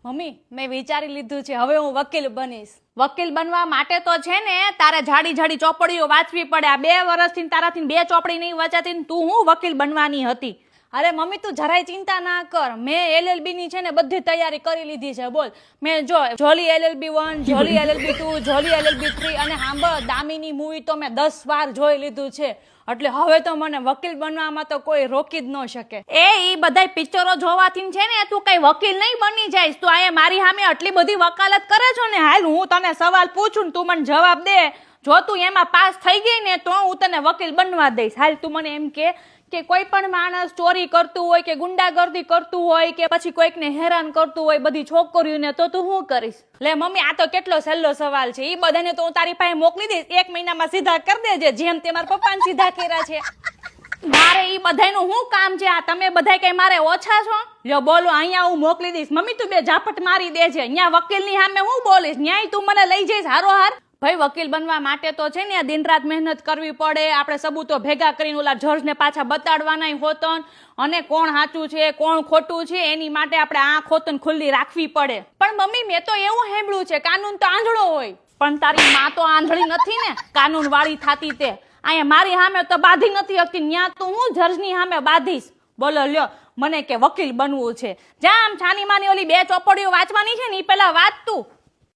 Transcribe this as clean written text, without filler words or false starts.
Mummy મેં વિચારી લીધું છે, હવે હું વકીલ બનીશ. વકીલ બનવા માટે તો છે ને તારે જાડી જાડી ચોપડીઓ વાંચવી પડે. આ 2 વર્ષથી તારાથી 2 ચોપડી નહીં વાંચાતી, તું હું વકીલ બનવાની હતી? અરે મમ્મી તું જરાય ચિંતા ના કર, મેં LLB ની છે ને બધી તૈયારી કરી લીધી છે. બોલ, મેં જો જોલી LLB 1, જોલી LLB 2, જોલી LLB 3 અને સાંભળ દામિની મૂવી તો મેં 10 વાર જોઈ લીધું છે. એટલે હવે તો મને વકીલ બનવામાં તો કોઈ રોકી જ ન શકે. ઈ બધાય પિક્ચરો જોવાથી છે ને તું કઈ વકીલ નહીં બની જાઈશ. તું અહીંયા મારી સામે આટલી બધી વકાલત કરે છો ને, હાલ હું તને સવાલ પૂછું તું મને જવાબ દે. જો તું એમાં પાસ થઈ ગઈ ને તો હું તને વકીલ બનવા દઈશ. હાલ તું મને એમ કે કોઈ પણ માણસ ચોરી કરતું હોય કે ગુંડાગર્દી કરતું હોય કે પછી કોઈકને હેરાન કરતું હોય બધી છોકરીઓને, તો તું શું કરીશ? લે મમ્મી આ તો કેટલો સહેલો સવાલ છે. ઈ બધાને તો હું તારી પાસે મોકલી દઈશ, 1 મહિનામાં સીધા કરી દેજે, જેમ તે મારા પપ્પાને સીધા કર્યા છે. મારે ઈ બધાયનું શું કામ છે? આ તમે બધાય કઈ મારે ઓછા છો? લ્યો બોલો, અહીંયા હું મોકલી દઈશ. મમ્મી તું 2 ઝાપટ મારી દેજે. અહીંયા વકીલની સામે હું બોલીશ, ન્યાય તું મને લઈ જઈશ હારોહાર. ભાઈ વકીલ બનવા માટે તો છે ને દિન રાત મહેનત કરવી પડે. આપણે સબૂતો ભેગા કરીને ઓલા જજને પાછા બતાડવાના હોતન, અને કોણ સાચું છે કોણ ખોટું છે એની માટે આપણે આંખ હોતન ખુલ્લી રાખવી પડે. પણ મમ્મી મેં તો એવું સાંભળ્યું છે કાનૂન તો આંધળો હોય. પણ તારી માં તો આંધળી નથી ને, કાનૂન વાળી થાતી તે. અહીંયા મારી સામે તો બાંધી નથી શકતી, ન્યા તો હું જજની સામે બાંધીશ. બોલો લ્યો, મને કે વકીલ બનવું છે. જા આમ છાની માની ઓલી 2 ચોપડીઓ વાંચવાની છે ને એ પેલા વાંચ તું.